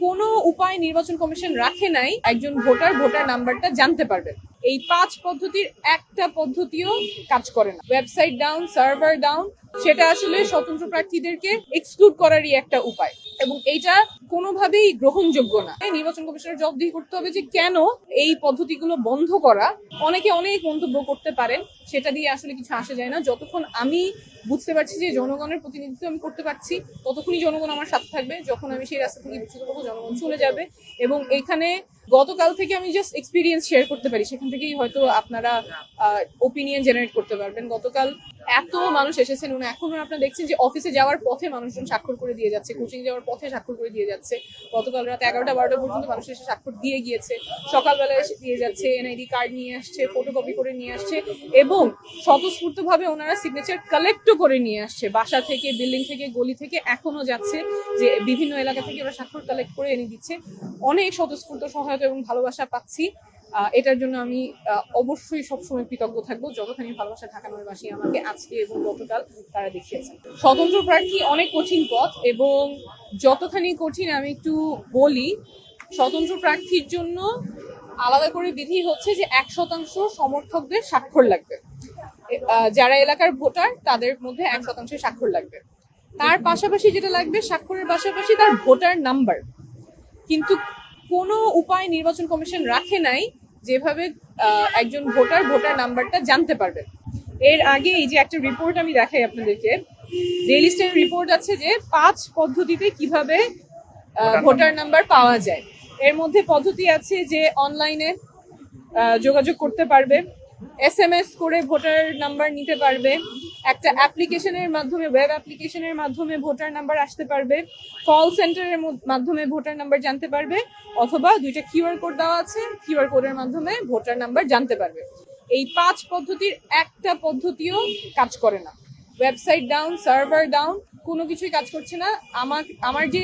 কোনো উপায় নির্বাচন কমিশন রাখে নাই একজন ভোটার নাম্বারটা জানতে পারবেন। এই 5 পদ্ধতির একটা পদ্ধতিও কাজ করে না। ওয়েবসাইট ডাউন, সার্ভার ডাউন, সেটা আসলে স্বতন্ত্র প্রার্থীদেরকে এক্সক্লুড করারই একটা উপায়, এবং এইটা কোনোভাবেই গ্রহণযোগ্য না। নির্বাচন কমিশনের জবাবদিহি করতে হবে যে কেন এই পদ্ধতিগুলো বন্ধ করা। অনেকে অনেক মন্তব্য করতে পারেন, সেটা দিয়ে আসলে কিছু আসে যায় না। যতক্ষণ আমি বুঝতে পারছি যে জনগণের প্রতিনিধিত্ব আমি করতে পারছি, ততক্ষণই জনগণ আমার সাথে থাকবে। যখন আমি সেই রাস্তা থেকে বিচ্যুত করবো, জনগণ চলে যাবে। এবং এখানে গতকাল থেকে আমি জাস্ট এক্সপিরিয়েন্স শেয়ার করতে পারি, সেখান থেকেই হয়তো আপনারা ওপিনিয়ন জেনারেট করতে পারবেন। গতকাল এত মানুষ এসেছেন, এখনো আপনারা দেখছেন যে অফিসে যাওয়ার পথে মানুষজন স্বাক্ষর করে দিয়ে যাচ্ছে, কোচিং যাওয়ার পথে স্বাক্ষর করে দিয়ে যাচ্ছে। গতকাল রাত 11টা-12টা পর্যন্ত মানুষ এসে স্বাক্ষর দিয়ে গিয়েছে, সকালবেলা এসে দিয়ে যাচ্ছে, এনআইডি কার্ড নিয়ে আসছে, ফটোকপি করে নিয়ে আসছে, এবং স্বতঃস্ফূর্তভাবে ওনারা সিগনেচার কালেক্টও করে নিয়ে আসছে। বাসা থেকে, বিল্ডিং থেকে, গলি থেকে এখনো যাচ্ছে, যে বিভিন্ন এলাকা থেকে ওরা স্বাক্ষর কালেক্ট করে এনে দিচ্ছে। অনেক স্বতঃস্ফূর্ত সহায়তা এবং ভালোবাসা পাচ্ছি। এটার জন্য আমি অবশ্যই সবসময় কৃতজ্ঞ থাকবো। যতখানি ভালোবাসা ঢাকা নগরবাসী আমাকে আজকে এবং গতকাল তারা দেখিয়েছেন। স্বতন্ত্র প্রার্থী অনেক কঠিন পথ, এবং যতখানি কঠিন আমি একটু বলি, স্বতন্ত্র প্রার্থীর জন্য আলাদা করে বিধি হচ্ছে যে 1% সমর্থকদের স্বাক্ষর লাগবে। যারা এলাকার ভোটার তাদের মধ্যে 1% স্বাক্ষর লাগবে। তার পাশাপাশি যেটা লাগবে, স্বাক্ষরের পাশাপাশি তার ভোটার নাম্বার। কিন্তু কোনো উপায় নির্বাচন কমিশন রাখে নাই যেভাবে একজন ভোটার নাম্বারটা জানতে পারবেন। এর আগে এই যে একটা রিপোর্ট আমি দেখাই আপনাদেরকে, ডেইলি স্টারের রিপোর্ট আছে যে 5 পদ্ধতিতে কিভাবে ভোটার নাম্বার পাওয়া যায়। এর মধ্যে পদ্ধতি আছে যে অনলাইনে যোগাযোগ করতে পারবে, SMS করে ভোটার নাম্বার নিতে পারবে, একটা অ্যাপ্লিকেশনের মাধ্যমে, ওয়েব অ্যাপ্লিকেশনের মাধ্যমে ভোটার নাম্বার আসতে পারবে, কল সেন্টারের মাধ্যমে ভোটার নাম্বার জানতে পারবে, অথবা 2টা QR কোড দেওয়া আছে, QR কোডের মাধ্যমে ভোটার নাম্বার জানতে পারবে। এই 5 পদ্ধতির একটা পদ্ধতিও কাজ করে না। ওয়েবসাইট ডাউন, সার্ভার ডাউন, কোনো কিছুই কাজ করছে না। আমার যে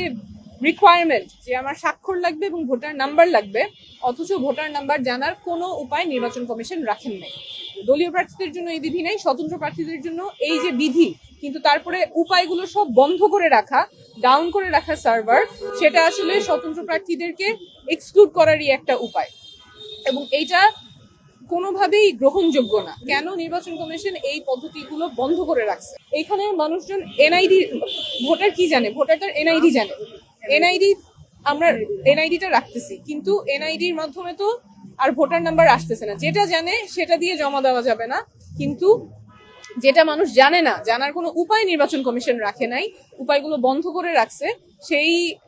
রিকোয়ারমেন্ট, যে আমার স্বাক্ষর লাগবে এবং ভোটার নাম্বার লাগবে, অথচ ভোটার নাম্বার জানার কোনো উপায় নির্বাচন কমিশন রাখেন নাই। দলীয় প্রার্থীদের জন্য এই বিধি নেই, স্বতন্ত্র প্রার্থীদের জন্য এই যে বিধি, কিন্তু তারপরে উপায়গুলো সব বন্ধ করে রাখা, ডাউন করে রাখা সার্ভার, সেটা আসলে স্বতন্ত্র প্রার্থীদেরকে এক্সক্লুড করারই একটা উপায়, এবং এইটা কোনোভাবেই গ্রহণযোগ্য না। কেন নির্বাচন কমিশন এই পদ্ধতিগুলো বন্ধ করে রাখছে? এখানে মানুষজন এনআইডি, ভোটার কি জানে? ভোটার তার এনআইডি জানে। আমরা এনআইডিটা রাখতেছি, কিন্তু এনআইডির মাধ্যমে তো আর ভোটার নাম্বার আসতেছে না। যেটা জানে সেটা দিয়ে জমা দেওয়া যাবে না, কিন্তু যেটা মানুষ জানে না, জানার কোনো উপায় নির্বাচন কমিশন রাখে নাই, উপায়গুলো বন্ধ করে রাখছে,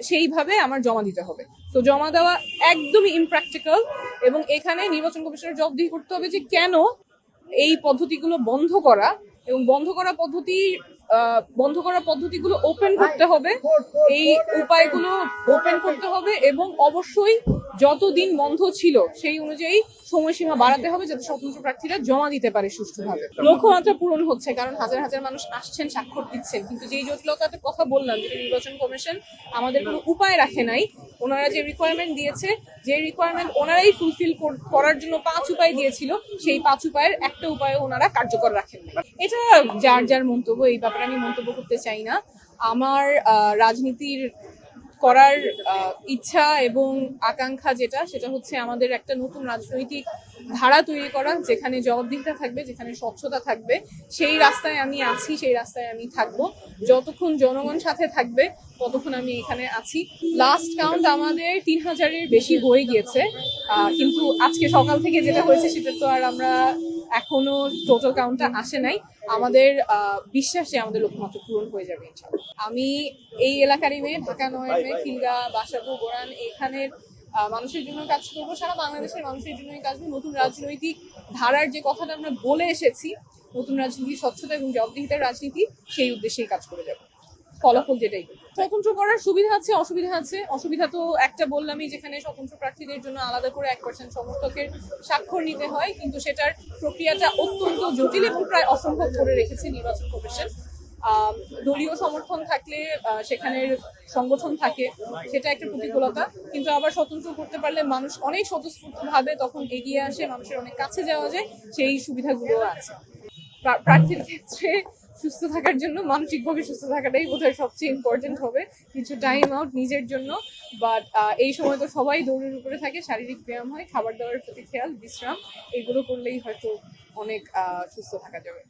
সেইভাবে আমার জমা দিতে হবে। তো জমা দেওয়া একদমই ইমপ্র্যাকটিক্যাল, এবং এখানে নির্বাচন কমিশনের জবাবদিহি করতে হবে যে কেন এই পদ্ধতিগুলো বন্ধ করা, এবং বন্ধ করা পদ্ধতিগুলো ওপেন করতে হবে, এই উপায়গুলো ওপেন করতে হবে, এবং অবশ্যই যতদিন বন্ধ ছিল সেই অনুযায়ী সময়সীমা বাড়াতে হবে, যাতে স্বতন্ত্র প্রার্থীরা জমা দিতে পারে সুষ্ঠুভাবে। লক্ষ্যমাত্রা পূরণ হচ্ছে, কারণ হাজার হাজার মানুষ আসছেন, স্বাক্ষর দিচ্ছেন, কিন্তু যেই জটিলতার কথা বললাম, যে নির্বাচন কমিশন আমাদের কোনো উপায় রাখে নাই। ওনারা যে রিকোয়ারমেন্ট দিয়েছে, যে রিকোয়ারমেন্ট ওনারাই ফুলফিল করার জন্য 5 উপায় দিয়েছিল, সেই 5 উপায়ের একটা উপায় ওনারা কার্যকর রাখেন না। এটা যার মন্তব্য, এই ব্যাপারে আমি মন্তব্য করতে চাই না। আমার রাজনীতির করার ইচ্ছা এবং আকাঙ্ক্ষা সেটা হচ্ছে আমাদের একটা নতুন রাজনৈতিক ধারা তৈরি করা, যেখানে জবাবদিহিতা থাকবে, যেখানে স্বচ্ছতা থাকবে। সেই রাস্তায় আমি আছি, সেই রাস্তায় আমি থাকবো। যতক্ষণ জনগণ সাথে থাকবে ততক্ষণ আমি এখানে আছি। লাস্ট কাউন্ট আমাদের 3000-এর বেশি হয়ে গিয়েছে, কিন্তু আজকে সকাল থেকে যেটা হয়েছে সেটা তো আর আমরা এখনো টোটাল কাউন্টটা আসে নাই। আমাদের বিশ্বাসে আমাদের লক্ষ্যমাত্রা পূরণ হয়ে যাবে ইনশাআল্লাহ। আমি এই এলাকারই মেয়ে, ঢাকা 9-এর মেয়ে, খিলগা, বাসাবো, গোরান, এখানের মানুষের জন্য কাজ করবো, সারা বাংলাদেশের মানুষের জন্যই কাজ করবো। নতুন রাজনৈতিক ধারার যে কথাটা আমরা বলে এসেছি, নতুন রাজনীতি, স্বচ্ছতা এবং জবাবদিহিতার রাজনীতি, সেই উদ্দেশ্যেই কাজ করে যাবো। ফলাফল যেটাই। স্বতন্ত্র করার সুবিধা আছে, অসুবিধা আছে। অসুবিধা তো একটা বললামই, যেখানে স্বতন্ত্র প্রার্থীদের জন্য আলাদা করে 1% সমর্থকের স্বাক্ষর নিতে হয়, কিন্তু সেটার প্রক্রিয়াটা অত্যন্ত জটিল এবং প্রায় অসম্ভব করে রেখেছে নির্বাচন কমিশন। দলীয় সমর্থন থাকলে সেখানের সংগঠন থাকে, সেটা একটা প্রতিকূলতা, কিন্তু আবার স্বতন্ত্র করতে পারলে মানুষ অনেক স্বতঃস্ফূর্তভাবে তখন এগিয়ে আসে, মানুষের অনেক কাছে যাওয়া যায়, সেই সুবিধাগুলো আছে। প্রার্থীর ক্ষেত্রে সুস্থ থাকার জন্য মানসিকভাবে সুস্থ থাকাটাই বোধহয় সবচেয়ে ইম্পর্টেন্ট হবে। কিছু টাইম আউট নিজের জন্য, বাট এই সময় তো সবাই দৌড়ের উপরে থাকে, শারীরিক ব্যায়াম হয়, খাবার দাবারের প্রতি খেয়াল, বিশ্রাম, এগুলো করলেই হয়তো অনেক সুস্থ থাকা যাবে।